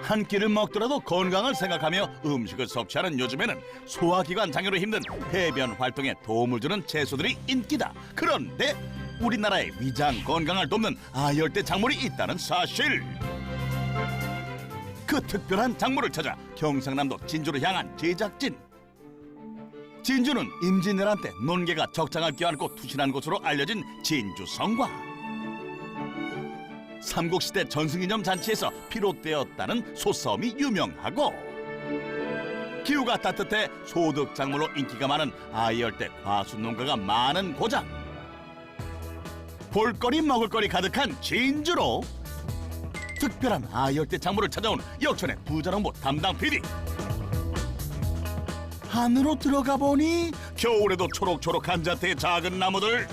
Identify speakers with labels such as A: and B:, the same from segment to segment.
A: 한 끼를 먹더라도 건강을 생각하며 음식을 섭취하는 요즘에는 소화기관 장애로 힘든 해변 활동에 도움을 주는 채소들이 인기다. 그런데 우리나라에 위장 건강을 돕는 아열대 작물이 있다는 사실. 그 특별한 작물을 찾아 경상남도 진주로 향한 제작진. 진주는 임진왜란 때 논개가 적장을 껴안고 투신한 곳으로 알려진 진주성과 삼국시대 전승기념 잔치에서 비롯되었다는 소싸움이 유명하고 기후가 따뜻해 소득작물로 인기가 많은 아열대 과수농가가 많은 고장. 볼거리 먹을거리 가득한 진주로 특별한 아열대 작물을 찾아온 역천의 부자농부 담당 PD. 안으로 들어가 보니 겨울에도 초록초록한 자태의 작은 나무들.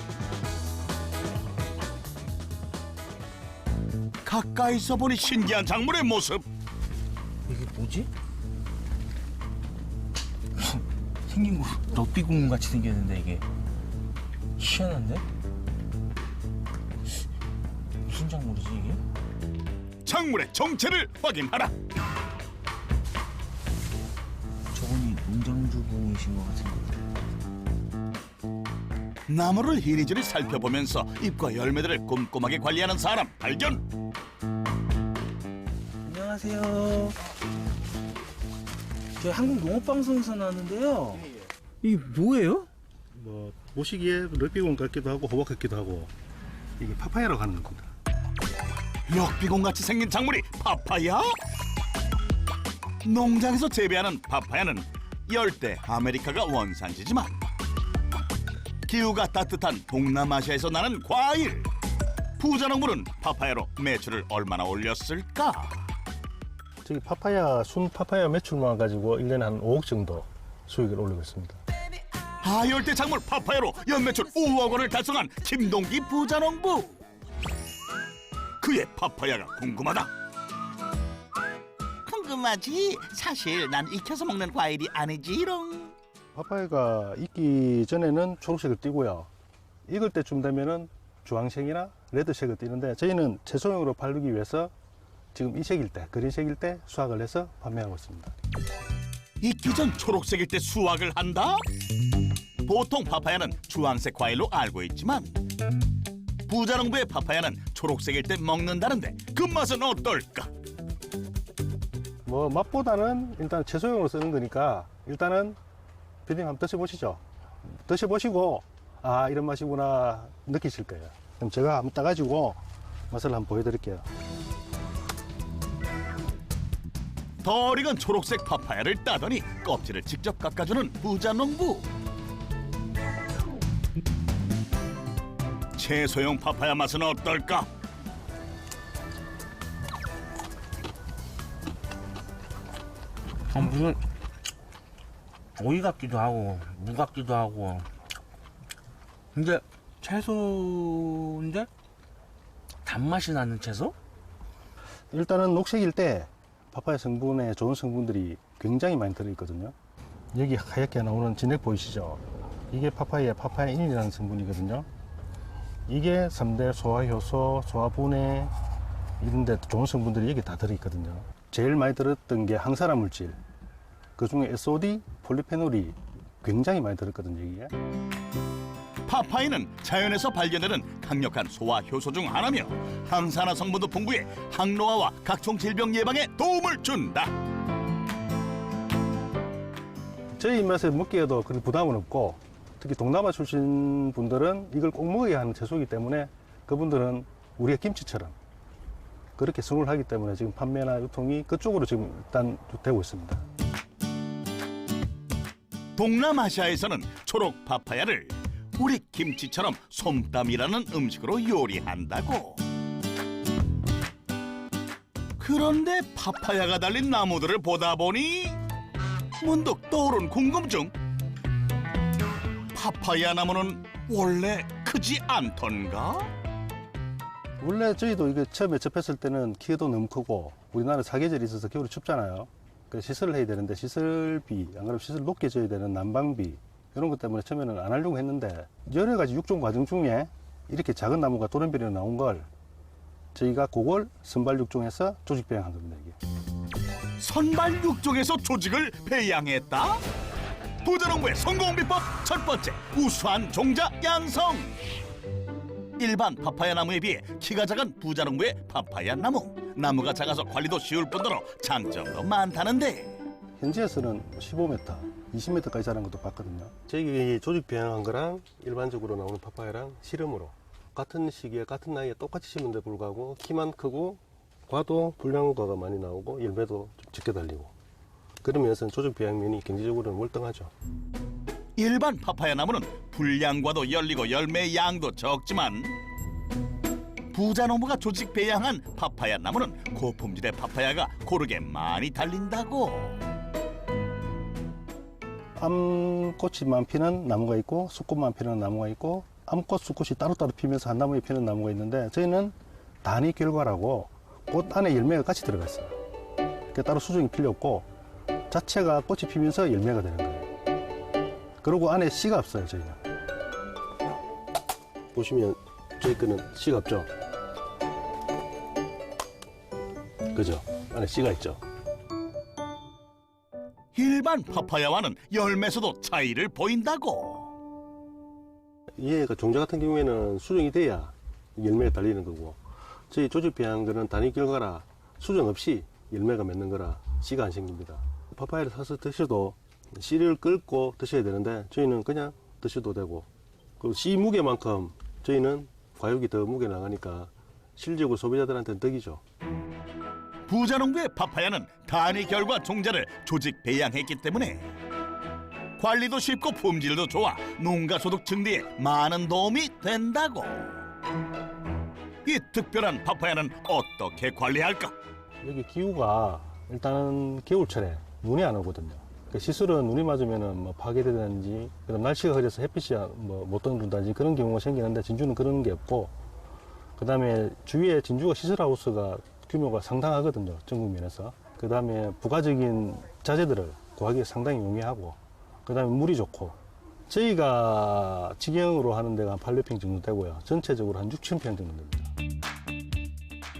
A: 가까이서 보니 신기한 작물의 모습.
B: 이게 뭐지? 생긴 거 럭비공 같이 생겼는데 이게 희한한데? 무슨 작물이지 이게?
A: 작물의 정체를 확인하라.
B: 저분이 농장주분이신 것 같은데.
A: 나무를 이리저리 살펴보면서 잎과 열매들을 꼼꼼하게 관리하는 사람 발견.
B: 안녕하세요. 저 한국농업방송에서 나왔는데요. 이게 뭐예요?
C: 뭐 모시기에 럭비공 같기도 하고 호박 같기도 하고 이게 파파야라고 하는 겁니다.
A: 럭비공같이 생긴 작물이 파파야? 농장에서 재배하는 파파야는 열대 아메리카가 원산지지만 기후가 따뜻한 동남아시아에서 나는 과일. 부자농부는 파파야로 매출을 얼마나 올렸을까?
C: 저기 파파야 순 파파야 매출만 가지고 1년에 한 5억 정도 수익을 올리고 있습니다.
A: 아열대 작물 파파야로 연매출 5억 원을 달성한 김동기 부자농부. 그의 파파야가 궁금하다.
D: 궁금하지? 사실 난 익혀서 먹는 과일이 아니지롱.
C: 파파야가 익기 전에는 초록색을 띠고요. 익을 때쯤 되면은 주황색이나 레드색을 띠는데 저희는 채소용으로 바르기 위해서 지금 이 색일 때, 그린색일 때 수확을 해서 판매하고 있습니다.
A: 익기 전 초록색일 때 수확을 한다? 보통 파파야는 주황색 과일로 알고 있지만 부자농부의 파파야는 초록색일 때 먹는다는데 그 맛은 어떨까?
C: 뭐 맛보다는 일단 채소용으로 쓰는 거니까 일단은 피디님 한번 드셔보시죠. 드셔보시고 아 이런 맛이구나 느끼실 거예요. 그럼 제가 한번 따가지고 맛을 한번 보여드릴게요.
A: 덜 익은 초록색 파파야를 따더니 껍질을 직접 깎아주는 부자농부. 채소용 파파야 맛은 어떨까?
B: 무슨 오이 같기도 하고 무 같기도 하고. 근데 채소인데 단맛이 나는 채소?
C: 일단은 녹색일 때 파파야 성분에 좋은 성분들이 굉장히 많이 들어있거든요. 여기 하얗게 나오는 진액 보이시죠? 이게 파파야인이라는 성분이거든요. 이게 3대 소화효소, 소화분해 이런 데 좋은 성분들이 여기 다 들어있거든요. 제일 많이 들었던 게 항산화 물질. 그중에 SOD, 폴리페놀이 굉장히 많이 들었거든요, 여기에.
A: 파파야는 자연에서 발견되는 강력한 소화 효소 중 하나며 항산화 성분도 풍부해 항노화와 각종 질병 예방에 도움을 준다.
C: 저희 입맛에 먹기에도 그리 부담은 없고 특히 동남아 출신 분들은 이걸 꼭 먹어야 하는 채소이기 때문에 그분들은 우리의 김치처럼 그렇게 생각을 하기 때문에 지금 판매나 유통이 그쪽으로 지금 일단 되고 있습니다.
A: 동남아시아에서는 초록 파파야를 우리 김치처럼 솜땀이라는 음식으로 요리한다고. 그런데 파파야가 달린 나무들을 보다 보니 문득 떠오른 궁금증. 파파야 나무는 원래 크지 않던가?
C: 원래 저희도 이거 처음에 접했을 때는 키도 너무 크고 우리나라 사계절이 있어서 겨울이 춥잖아요. 그래서 시설을 해야 되는데 시설비, 안 그러면 시설 높게 줘야 되는 난방비 이런 것 때문에 처음에는 안 하려고 했는데 여러 가지 육종 과정 중에 이렇게 작은 나무가 또ren별이로 나온 걸 저희가 그걸 선발 육종해서 조직 배양한 겁니다, 이게.
A: 선발 육종에서 조직을 배양했다. 부자농부의 성공 비법 첫 번째, 우수한 종자 양성. 일반 파파야 나무에 비해 키가 작은 부자농부의 파파야 나무. 나무가 작아서 관리도 쉬울 뿐더러 장점도 많다는데,
C: 현지에서는 15m, 20m까지 자란 것도 봤거든요. 저기 조직 배양한 거랑 일반적으로 나오는 파파야랑 씨름으로 같은 시기에 같은 나이에 똑같이 심은데 불구하고 키만 크고 과도 불량과가 많이 나오고 열매도 좀 적게 달리고, 그런 면에서는 조직 배양면이 경제적으로는 월등하죠.
A: 일반 파파야 나무는 불량과도 열리고 열매의 양도 적지만, 부자농부가 조직 배양한 파파야 나무는 고품질의 파파야가 고르게 많이 달린다고.
C: 암꽃이만 피는 나무가 있고 수꽃만 피는 나무가 있고, 암꽃, 수꽃이 따로따로 피면서 한 나무에 피는 나무가 있는데, 저희는 단위 결과라고 꽃 안에 열매가 같이 들어가 있어요. 그러니까 따로 수정이 필요 없고 자체가 꽃이 피면서 열매가 되는 거예요. 그리고 안에 씨가 없어요. 저희는 보시면 저희 거는 씨가 없죠. 그죠? 안에 씨가 있죠.
A: 일반 파파야와는 열매에서도 차이를 보인다고.
C: 얘가 종자 같은 경우에는 수정이 돼야 열매가 달리는 거고, 저희 조직 배양한 거는 단위 결과라 수정 없이 열매가 맺는 거라 씨가 안 생깁니다. 파파야를 사서 드셔도 씨를 끓고 드셔야 되는데, 저희는 그냥 드셔도 되고, 그리고 씨 무게만큼 저희는 과육이 더 무게 나가니까 실질적으로 소비자들한테는 덕이죠.
A: 부자농부의 파파야는 단위 결과 종자를 조직 배양했기 때문에 관리도 쉽고 품질도 좋아 농가 소득 증대에 많은 도움이 된다고. 이 특별한 파파야는 어떻게 관리할까?
C: 여기 기후가 일단은 겨울철에 눈이 안 오거든요. 그 시설은 눈이 맞으면은 뭐 파괴되든지, 그다음 날씨가 흐려서 햇빛이 못 들어온다든지 그런 경우가 생기는데, 진주는 그런 게 없고, 그다음에 주위에 진주가 시설하우스가 규모가 상당하거든요. 전국 면에서. 그다음에 부가적인 자재들을 구하기 상당히 용이하고, 그다음에 물이 좋고, 저희가 직영으로 하는 데가 한 800평 정도 되고요. 전체적으로 한 6,000평 정도 됩니다.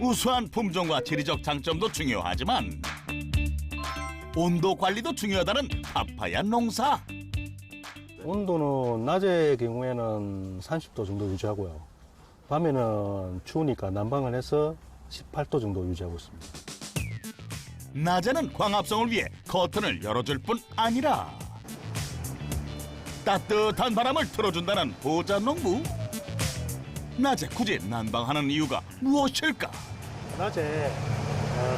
A: 우수한 품종과 지리적 장점도 중요하지만 온도 관리도 중요하다는 파파야 농사.
C: 온도는 낮의 경우에는 30도 정도 유지하고요. 밤에는 추우니까 난방을 해서 18도 정도 유지하고 있습니다.
A: 낮에는 광합성을 위해 커튼을 열어줄 뿐 아니라 따뜻한 바람을 틀어준다는 부자농부. 낮에 굳이 난방하는 이유가 무엇일까?
C: 낮에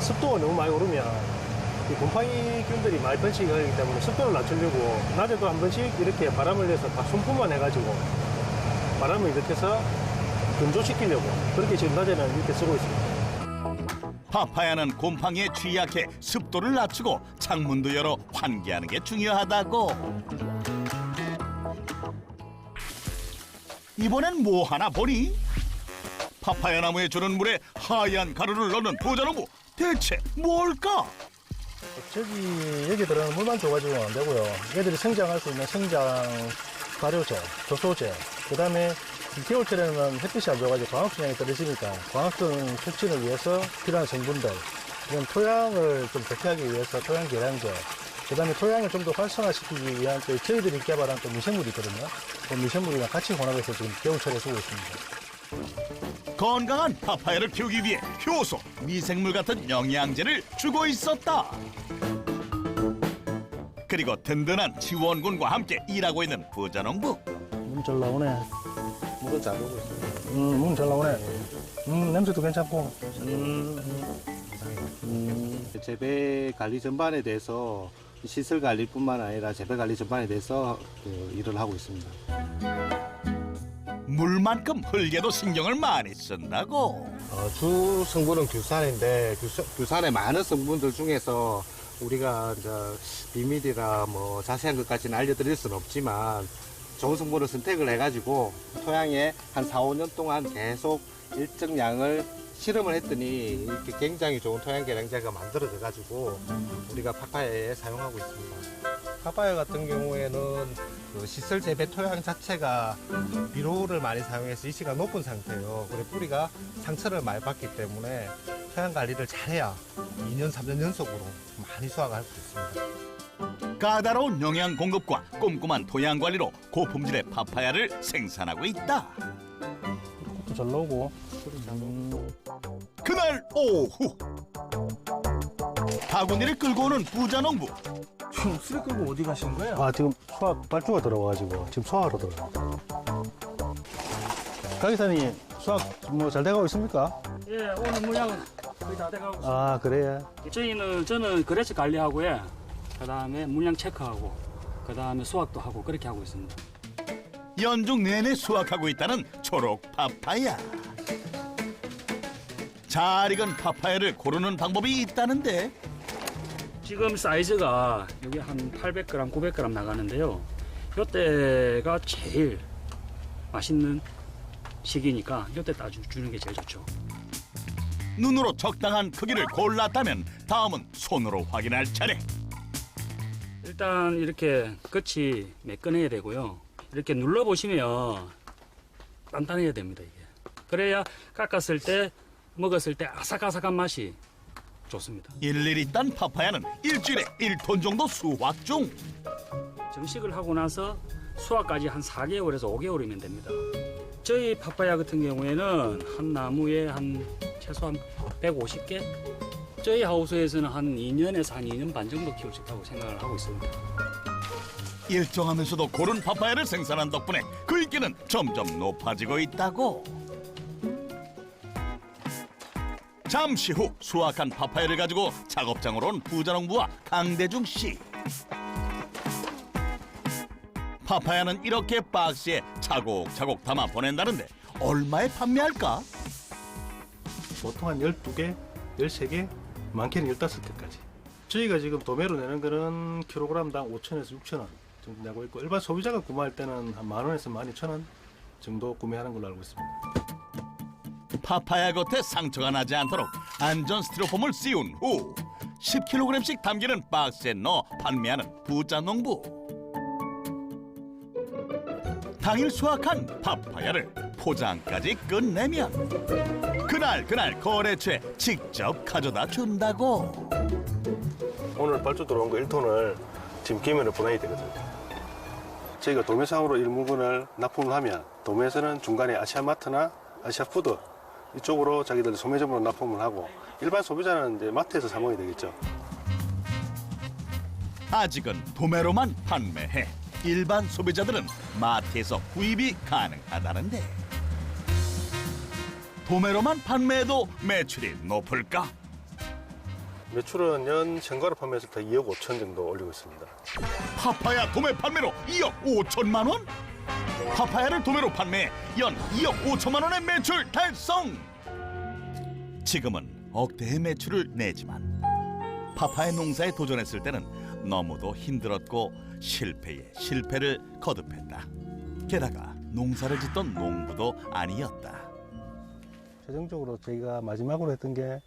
C: 습도가 너무 많이 오르면 이 곰팡이균들이 많이 번식이 하기 때문에 습도를 낮추려고 낮에도 한 번씩 이렇게 바람을 내서 다 손풍만 해가지고 바람을 이렇게 해서 건조시키려고 그렇게 지금 낮에는 이렇게 쓰고 있습니다.
A: 파파야는 곰팡이에 취약해 습도를 낮추고 창문도 열어 환기하는 게 중요하다고. 이번엔 뭐 하나 보니? 파파야 나무에 주는 물에 하얀 가루를 넣는 부자농부, 대체 뭘까?
C: 여기 들어가는 물만 줘가지고는 안 되고요. 얘들이 성장할 수 있는 성장 발효제, 조소제, 그 다음에 겨울철에는 햇빛이 안 좋아가지고 광합성량이 떨어지니까 광합성 촉진을 위해서 필요한 성분들, 이런 토양을 좀 좋게 하기 위해서 토양 계량제, 그 다음에 토양을 좀 더 활성화시키기 위한 또 저희들이 개발한 또 미생물이 있거든요. 그 미생물이랑 같이 혼합해서 지금 겨울철에 쓰고 있습니다.
A: 건강한 파파야를 키우기 위해 효소, 미생물 같은 영양제를 주고 있었다. 그리고 든든한 지원군과 함께 일하고 있는 부자농부.
C: 문 잘 나오네.
B: 물은 잘 오고 있습니다.
C: 문 잘 나오네. 냄새도 괜찮고.
E: 재배 관리 전반에 대해서 시설 관리뿐만 아니라 재배 관리 전반에 대해서 일을 하고 있습니다.
A: 물만큼 흙에도 신경을 많이 쓴다고.
E: 주 성분은 규산인데 규산의 많은 성분들 중에서 우리가 이제 비밀이라 뭐 자세한 것까지는 알려드릴 수는 없지만 좋은 성분을 선택을 해가지고 토양에 한 4, 5년 동안 계속 일정 양을 실험을 했더니 이렇게 굉장히 좋은 토양 계량제가 만들어져 가지고 우리가 파파야에 사용하고 있습니다. 파파야 같은 경우에는 그 시설 재배 토양 자체가 비료를 많이 사용해서 이시가 높은 상태예요. 그리고 뿌리가 상처를 많이 받기 때문에 토양 관리를 잘해야 2년, 3년 연속으로 많이 수확을 할 수 있습니다.
A: 까다로운 영양 공급과 꼼꼼한 토양 관리로 고품질의 파파야를 생산하고 있다.
C: 꽃도 잘 나오고.
A: 그날 오후 바구니를 끌고 오는 부자 농부.
B: 지금 수레 끌고 어디 가시는 거예요?
C: 아, 지금 수확 발주가 들어와가지고 지금 수확하러 들어가요. 가기사님, 수확 뭐 잘 돼가고 있습니까?
F: 예, 오늘 물량은 거의 다 돼가고 있습니다.
C: 아, 그래.
F: 저는 거래처 관리하고요. 그다음에 물량 체크하고 그다음에 수확도 하고 그렇게 하고 있습니다.
A: 연중 내내 수확하고 있다는 초록 파파야. 잘 익은 파파야를 고르는 방법이 있다는데
F: 지금 사이즈가 여기 한 800g, 900g 나가는데요. 이때가 제일 맛있는 시기니까 이때 따주는 게 제일 좋죠.
A: 눈으로 적당한 크기를 골랐다면 다음은 손으로 확인할 차례.
F: 일단 이렇게 끝이 매끈해야 되고요. 이렇게 눌러보시면 단단해야 됩니다, 이게. 그래야 깎았을 때, 먹었을 때 아삭아삭한 맛이 좋습니다.
A: 일일이 딴 파파야는 일주일에 1톤 정도 수확 중.
F: 정식을 하고 나서 수확까지 한 4개월에서 5개월이면 됩니다. 저희 파파야 같은 경우에는 한 나무에 한 최소한 150개? 저희 하우스에서는 한 2년에서 한 2년 반 정도 키울 수 있다고 생각을 하고 있습니다.
A: 일정하면서도 고른 파파야를 생산한 덕분에 그 인기는 점점 높아지고 있다고. 잠시 후 수확한 파파야를 가지고 작업장으로 온 부자농부와 강대중 씨. 파파야는 이렇게 박스에 차곡차곡 담아 보낸다는데 얼마에 판매할까?
C: 보통 한 12개, 13개, 많게는 15개까지. 저희가 지금 도매로 내는 거는 킬로그램당 5,000원에서 6,000원 정도 내고 있고 일반 소비자가 구매할 때는 한 10,000원에서 12,000원 정도 구매하는 걸로 알고 있습니다.
A: 파파야 겉에 상처가 나지 않도록 안전 스티로폼을 씌운 후 10kg씩 담기는 박스에 넣어 판매하는 부자농부. 당일 수확한 파파야를 포장까지 끝내면 그날 거래처에 직접 가져다 준다고.
C: 오늘 발주 들어온 거 1톤을 지금 계면을 보내야 되거든요. 저희가 도매상으로 이 물건을 납품을 하면 도매에서는 중간에 아시아마트나 아시아푸드 이쪽으로 자기들 소매점으로 납품을 하고 일반 소비자는 이제 마트에서 사 먹어야 되겠죠.
A: 아직은 도매로만 판매해 일반 소비자들은 마트에서 구입이 가능하다는데 도매로만 판매해도 매출이 높을까?
C: 매출은 연 생과로 판매했을 때 2억 5천 정도 올리고 있습니다.
A: 파파야 도매 판매로 2억 5천만 원? 파파야를 도매로 판매해 연 2억 5천만 원의 매출 달성! 지금은 억대의 매출을 내지만 파파야 농사에 도전했을 때는 너무도 힘들었고 실패에 실패를 거듭했다. 게다가 농사를 짓던 농부도 아니었다.
C: 최종적으로 저희가 마지막으로 했던 게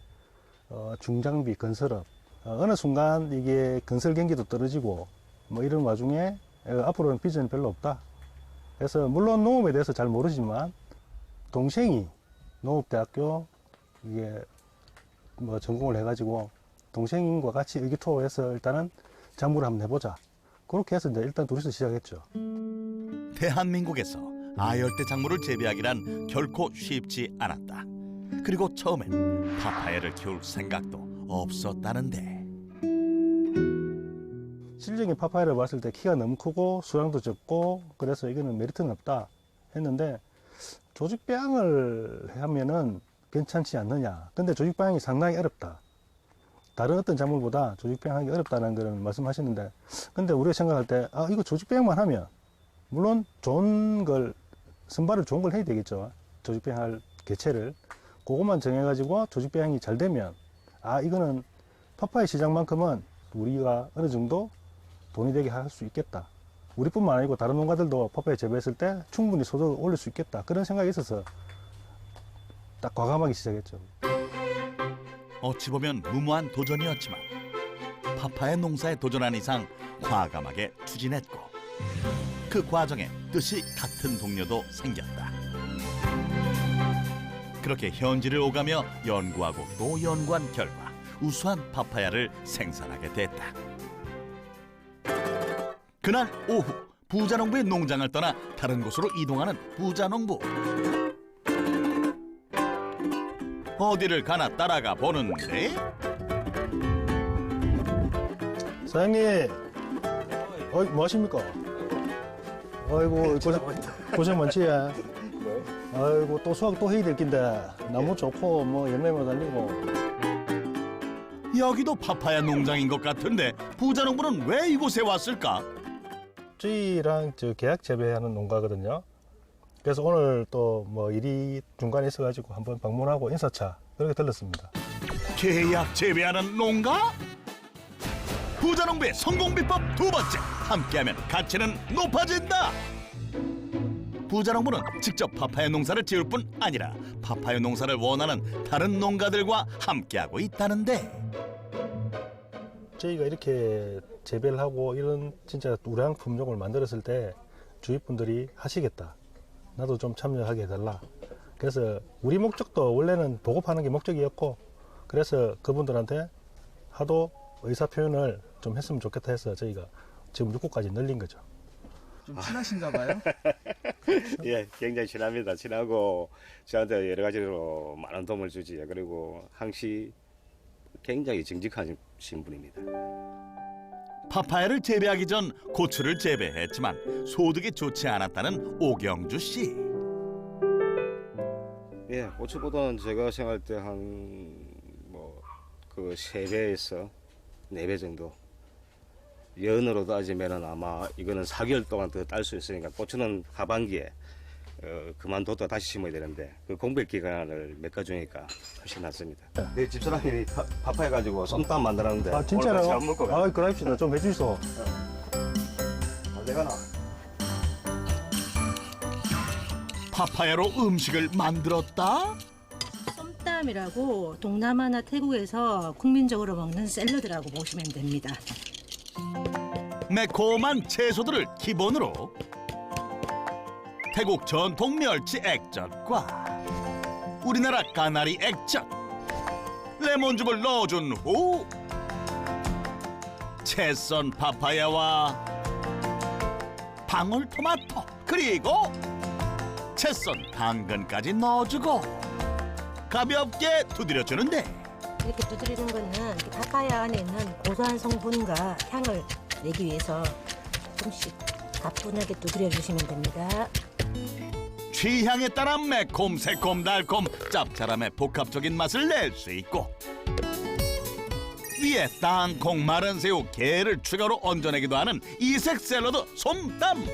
C: 중장비 건설업. 어느 순간 이게 건설 경기도 떨어지고 뭐 이런 와중에 앞으로는 비전이 별로 없다. 그래서 물론 농업에 대해서 잘 모르지만 동생이 농업대학교 이게 뭐 전공을 해가지고 동생과 같이 의기투합해서 일단은 작물을 한번 해보자. 그렇게 해서 이제 일단 둘이서 시작했죠.
A: 대한민국에서 아열대 작물을 재배하기란 결코 쉽지 않았다. 그리고 처음엔 파파야를 키울 생각도 없었다는데
C: 실질적인 파파야를 봤을 때 키가 너무 크고 수량도 적고 그래서 이거는 메리트는 없다 했는데 조직배양을 하면은 괜찮지 않느냐. 근데 조직배양이 상당히 어렵다. 다른 어떤 작물보다 조직배양하기 어렵다는 그런 말씀하시는데 근데 우리가 생각할 때 이거 조직배양만 하면 물론 좋은 걸 선발을 좋은 걸 해야 되겠죠. 조직배양할 개체를 그것만 정해가지고 조직배양이 잘 되면 이거는 파파야 시장만큼은 우리가 어느 정도 돈이 되게 할 수 있겠다. 우리뿐만 아니고 다른 농가들도 파파야 재배했을 때 충분히 소득을 올릴 수 있겠다. 그런 생각이 있어서 딱 과감하게 시작했죠.
A: 어찌 보면 무모한 도전이었지만 파파야 농사에 도전한 이상 과감하게 추진했고 그 과정에 뜻이 같은 동료도 생겼다. 그렇게 현지를 오가며 연구하고 또 연구한 결과 우수한 파파야를 생산하게 됐다. 그날 오후 부자농부의 농장을 떠나 다른 곳으로 이동하는 부자농부. 어디를 가나 따라가 보는데
C: 사장님, 뭐 하십니까? 아이고 고생 많지. 아이고 또 수학 또 해야 될 낀데 나무 좋고 뭐 열매만 달리고.
A: 여기도 파파야 농장인 것 같은데 부자농부는 왜 이곳에 왔을까?
C: 저희랑 저 계약 재배하는 농가거든요. 그래서 오늘 또 뭐 일이 중간에 있어가지고 한번 방문하고 인사차 그렇게 들렀습니다.
A: 계약 재배하는 농가? 부자농부의 성공 비법 두 번째, 함께하면 가치는 높아진다. 부자농부는 직접 파파야 농사를 지을 뿐 아니라 파파야 농사를 원하는 다른 농가들과 함께하고 있다는데
C: 저희가 이렇게 재배를 하고 이런 진짜 우량 품종을 만들었을 때 주위 분들이 하시겠다. 나도 좀 참여하게 해달라. 그래서 우리 목적도 원래는 보급하는 게 목적이었고 그래서 그분들한테 하도 의사 표현을 좀 했으면 좋겠다 해서 저희가 지금 6곳까지 늘린 거죠.
B: 좀 친하신가 봐요?
G: 예, 굉장히 친합니다. 친하고 저한테 여러 가지로 많은 도움을 주지. 그리고 항시 굉장히 정직하신 분입니다.
A: 파파야를 재배하기 전 고추를 재배했지만 소득이 좋지 않았다는 오경주 씨.
G: 예, 고추보다는 제가 생각할 때 한 그 3배에서 4배 정도. 연으로 따지면은 아마 이거는 4개월 동안 더 딸 수 있으니까 고추는 하반기에 그만뒀다 다시 심어야 되는데 그 공백 기간을 몇 가지 주니까 훨씬 낫습니다. 내 집사람이 파파야 가지고 쏨땀 만들었는데
C: 아 진짜로요?
G: 안 먹고
C: 아 그럽시다. 좀 해주소.
G: 내가 나.
A: 파파야로 음식을 만들었다?
H: 쏨땀이라고 동남아나 태국에서 국민적으로 먹는 샐러드라고 보시면 됩니다.
A: 매콤한 채소들을 기본으로 태국 전통 멸치 액젓과 우리나라 까나리 액젓, 레몬즙을 넣어준 후 채 썬 파파야와 방울토마토 그리고 채 썬 당근까지 넣어주고 가볍게 두드려주는데
H: 이렇게 두드리는 거는 이렇게 파파야 안에 있는 고소한 성분과 향을 내기 위해서 조금씩 가뿐하게 두드려 주시면 됩니다.
A: 취향에 따라 매콤, 새콤, 달콤, 짭짤함의 복합적인 맛을 낼 수 있고 위에 땅콩, 마른 새우, 게를 추가로 얹어내기도 하는 이색 샐러드 솜땀.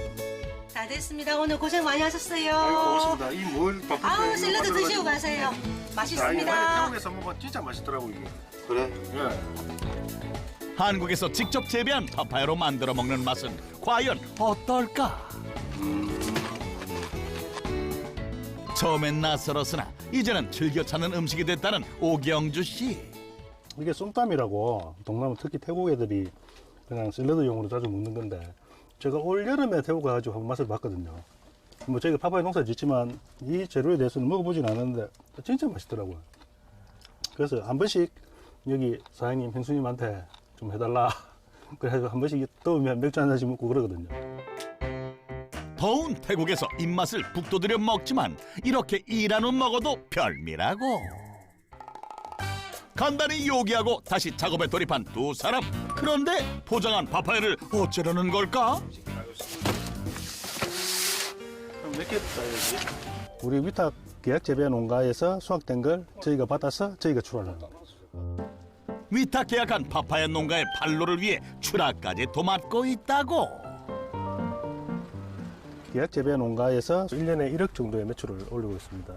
H: 다 됐습니다. 오늘 고생 많이 하셨어요.
E: 고맙습니다. 이뭘
H: 아우 샐러드 드시고 가세요. 맛있습니다.
E: 태국에서 먹으면 진짜 맛있더라고 이게.
G: 그래?
E: 예.
A: 한국에서 직접 재배한 파파야로 만들어 먹는 맛은 과연 어떨까? 처음엔 낯설었으나 이제는 즐겨 찾는 음식이 됐다는 오경주 씨.
C: 이게 쏨땀이라고 동남아 특히 태국 애들이 그냥 샐러드용으로 자주 먹는 건데 제가 올 여름에 태국 가가지고 한번 맛을 봤거든요. 뭐 저희가 파파야 농사 짓지만 이 재료에 대해서는 먹어보진 않았는데 진짜 맛있더라고요. 그래서 한 번씩 여기 사장님, 형수님한테 좀 해달라. 그래서 한 번씩 더우면 맥주 한 잔씩 먹고 그러거든요.
A: 더운 태국에서 입맛을 북돋으려 먹지만 이렇게 일한 후 먹어도 별미라고. 간단히 요기하고 다시 작업에 돌입한 두 사람. 그런데 포장한 파파야를 어쩌려는 걸까?
E: 몇개 따야지?
C: 우리 위탁 계약 재배 농가에서 수확된 걸 저희가 받아서 저희가 출하하는 겁니다.
A: 위탁 계약한 파파야 농가의 판로를 위해 출하까지 도맡고 있다고.
C: 계약 재배 농가에서 1년에 1억 정도의 매출을 올리고 있습니다.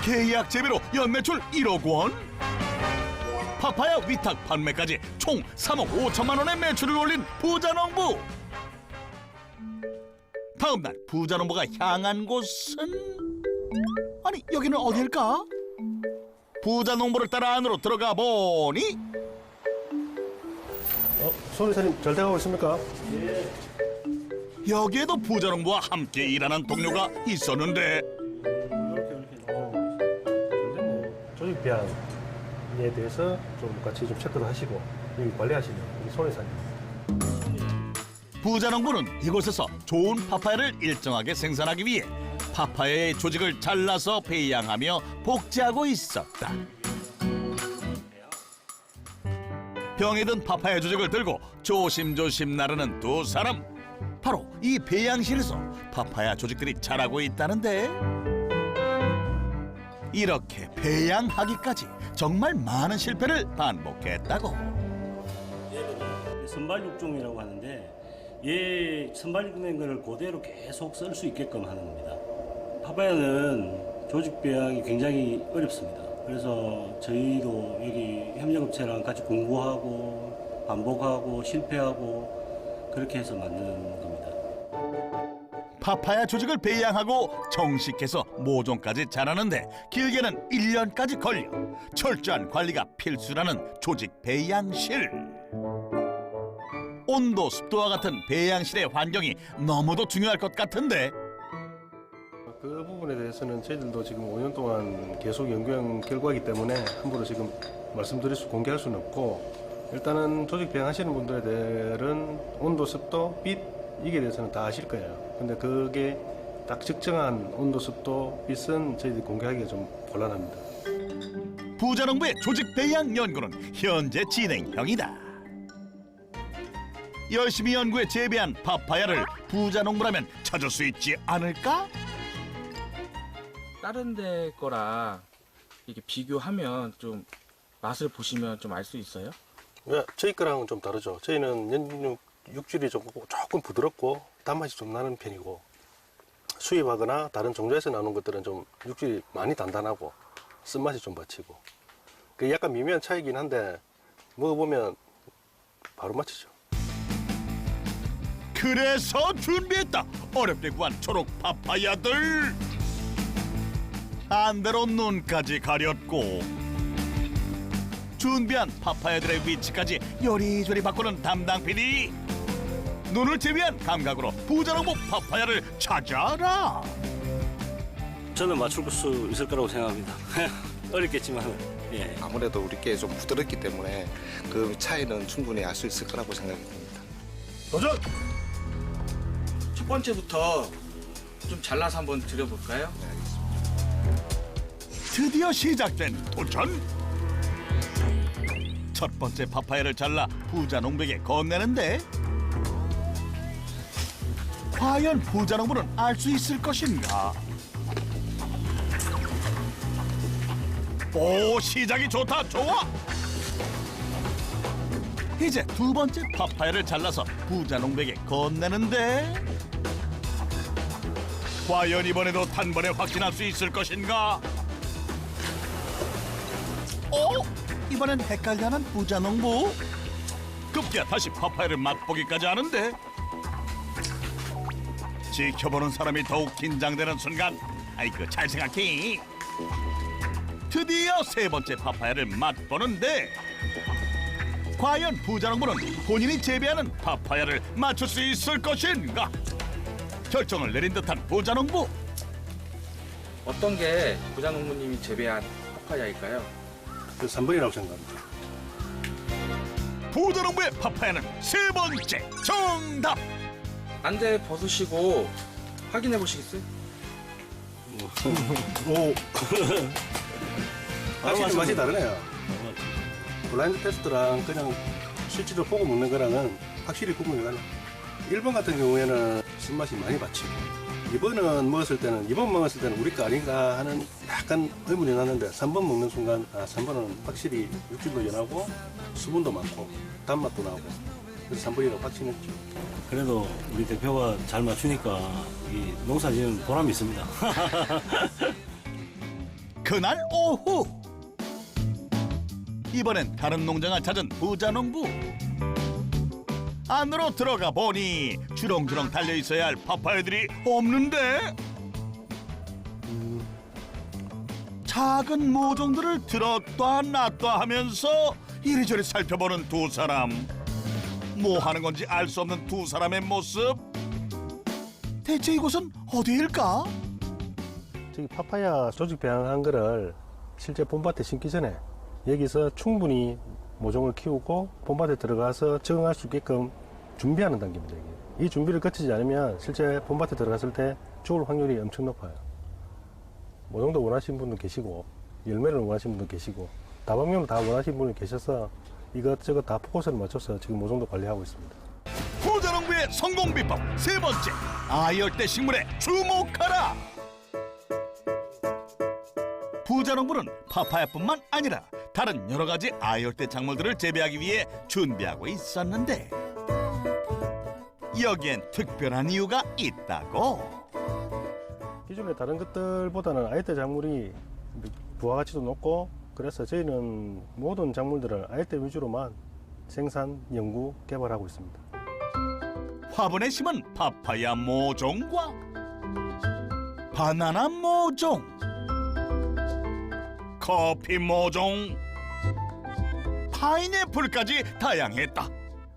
A: 계약 재배로 연매출 1억 원? 파파야 위탁 판매까지 총 3억 5천만 원의 매출을 올린 부자농부. 다음 날 부자농부가 향한 곳은 아니 여기는 어딜까? 부자농부를 따라 안으로 들어가 보니
C: 손이사님 잘 돼가고 있습니까?
A: 여기에도 부자농부와 함께 일하는 동료가 있었는데
C: 배양에 대해서 좀 같이 좀 체크도 하시고 여기 관리하시는 우리 손회사님.
A: 부자농부는 이곳에서 좋은 파파야를 일정하게 생산하기 위해 파파야의 조직을 잘라서 배양하며 복제하고 있었다. 병에 든 파파야 조직을 들고 조심조심 나르는 두 사람. 바로 이 배양실에서 파파야 조직들이 자라고 있다는데, 이렇게 배양하기까지 정말 많은 실패를 반복했다고.
I: 선발육종이라고 하는데 얘 선발육된 거를 그대로 계속 쓸 수 있게끔 하는 겁니다. 파파야는 조직 배양이 굉장히 어렵습니다. 그래서 저희도 여기 협력업체랑 같이 공부하고 반복하고 실패하고 그렇게 해서 만드는 겁니다.
A: 파파야 조직을 배양하고 정식해서 모종까지 자라는데 길게는 1년까지 걸려 철저한 관리가 필수라는 조직 배양실. 온도, 습도와 같은 배양실의 환경이 너무도 중요할 것 같은데,
C: 그 부분에 대해서는 저희들도 지금 5년 동안 계속 연구한 결과이기 때문에 함부로 지금 공개할 수는 없고, 일단은 조직 배양하시는 분들은 온도, 습도, 빛 이게 대해서는 다 아실 거예요. 근데 그게 딱 적정한 온도, 습도, 빛은 저희들이 공개하기가 좀 곤란합니다.
A: 부자농부의 조직 배양 연구는 현재 진행형이다. 열심히 연구해 재배한 파파야를 부자농부라면 찾을 수 있지 않을까?
B: 다른 데 거랑 이렇게 비교하면 좀 맛을 보시면 좀 알 수 있어요?
C: 네, 저희 거랑은 좀 다르죠. 저희는 육질이 조금 부드럽고 단맛이 좀 나는 편이고, 수입하거나 다른 종자에서 나오는 것들은 좀 육질이 많이 단단하고 쓴맛이 좀 받치고, 그 약간 미묘한 차이긴 한데 먹어보면 바로 맞히죠.
A: 그래서 준비했다. 어렵게 구한 초록 파파야들. 안대로 눈까지 가렸고 준비한 파파야들의 위치까지 요리조리 바꾸는 담당 PD. 눈을 제비한 감각으로 부자농부 파파야를 찾아라.
I: 저는 맞출 수 있을 거라고 생각합니다. 어렵겠지만 예.
E: 아무래도 우리 게 좀 부드럽기 때문에 그 차이는 충분히 알 수 있을 거라고 생각이 듭니다.
C: 도전!
B: 첫 번째부터 좀 잘라서 한번 드려볼까요?
A: 드디어 시작된 도전. 첫 번째 파파야를 잘라 부자농부에게 건네는데, 과연 부자농부는 알 수 있을 것인가? 오, 시작이 좋다. 좋아. 이제 두 번째 파파야를 잘라서 부자농부에게 건네는데, 과연 이번에도 단번에 확신할 수 있을 것인가? 이번엔 헷갈려하는 부자농부. 급기야 다시 파파야를 맛보기까지 하는데, 지켜보는 사람이 더욱 긴장되는 순간, 아이고 잘 생각해. 드디어 세 번째 파파야를 맛보는데, 과연 부자농부는 본인이 재배하는 파파야를 맞출 수 있을 것인가? 결정을 내린 듯한 부자농부.
B: 어떤 게 부자농부님이 재배한 파파야일까요?
C: 그 3번이라고 생각합니다.
A: 부자농부의 파파야는 세 번째 정답.
B: 안대 벗으시고 확인해 보시겠어요?
C: 오. 확실히 맛이 다르네요. 블라인드 테스트랑 그냥 실제로 보고 먹는 거랑은 확실히 구분이 가네. 1번 같은 경우에는 쓴맛이 많이 받치고, 2번 먹었을 때는 우리 거 아닌가 하는 약간 의문이 났는데, 3번 먹는 순간 3번은 확실히 육질도 연하고 수분도 많고 단맛도 나고, 그래서 3번이라고 확신했죠.
I: 그래도 우리 대표가 잘 맞추니까 이 농사 지은 보람이 있습니다.
A: 그날 오후, 이번엔 다른 농장을 찾은 부자농부. 안으로 들어가 보니 주렁주렁 달려있어야 할 파파야들이 없는데, 작은 모종들을 들었다 놨다 하면서 이리저리 살펴보는 두 사람. 뭐 하는 건지 알 수 없는 두 사람의 모습. 대체 이곳은 어디일까?
C: 저기 파파야 조직 배양한 거를 실제 봄밭에 심기 전에 여기서 충분히 모종을 키우고 봄밭에 들어가서 적응할 수 있게끔 준비하는 단계입니다. 이게. 이 준비를 거치지 않으면 실제 봄밭에 들어갔을 때 죽을 확률이 엄청 높아요. 모종도 원하시는 분도 계시고 열매를 원하시는 분도 계시고 다방면으로 다 원하시는 분이 계셔서 이것저것 다 포커스를 맞춰서 지금 모종도 관리하고 있습니다.
A: 부자농부의 성공 비법 세 번째, 아열대 식물에 주목하라. 부자농부는 파파야뿐만 아니라 다른 여러 가지 아열대 작물들을 재배하기 위해 준비하고 있었는데 여기엔 특별한 이유가 있다고.
C: 기존의 다른 것들보다는 아열대 작물이 부가가치도 높고 그래서 저희는 모든 작물들을 아열대 위주로만 생산, 연구, 개발하고 있습니다.
A: 화분에 심은 파파야 모종과 바나나 모종, 커피 모종, 파인애플까지 다양했다.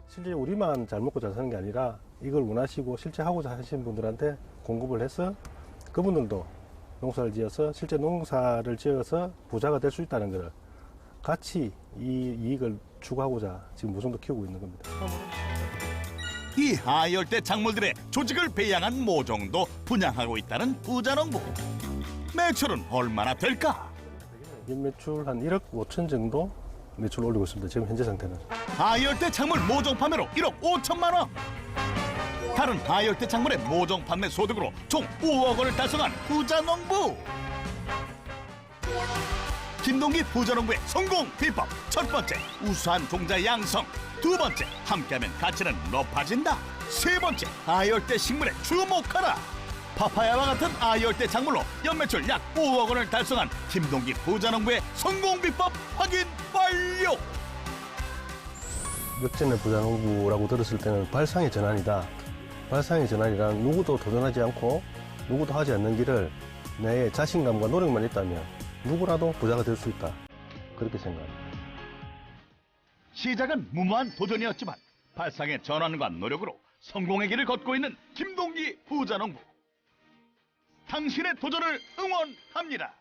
C: 실제 우리만 잘 먹고 잘 사는 게 아니라 이걸 원하시고 실제 하고자 하시는 분들한테 공급을 해서 그분들도 농사를 지어서 실제 농사를 지어서 부자가 될 수 있다는 것을 같이 이 이익을 추구하고자 지금 모종도 키우고 있는 겁니다.
A: 이 아열대 작물들의 조직을 배양한 모종도 분양하고 있다는 부자농부. 매출은 얼마나 될까?
C: 연매출 한 1억 5천 정도 매출 올리고 있습니다. 지금 현재 상태는.
A: 아열대 작물 모종 판매로 1억 5천만 원. 다른 아열대 작물의 모종 판매 소득으로 총 5억 원을 달성한 부자농부. 김동기 부자농부의 성공 비법. 첫 번째, 우수한 종자 양성. 두 번째, 함께하면 가치는 높아진다. 세 번째, 아열대 식물에 주목하라. 파파야와 같은 아열대 작물로 연매출 약 5억 원을 달성한 김동기 부자농부의 성공 비법 확인 완료.
C: 역전의 부자농부라고 들었을 때는 발상의 전환이다. 발상의 전환이란 누구도 도전하지 않고 누구도 하지 않는 길을 내 자신감과 노력만 있다면 누구라도 부자가 될 수 있다. 그렇게 생각합니다.
A: 시작은 무모한 도전이었지만 발상의 전환과 노력으로 성공의 길을 걷고 있는 김동기 부자농부. 당신의 도전을 응원합니다.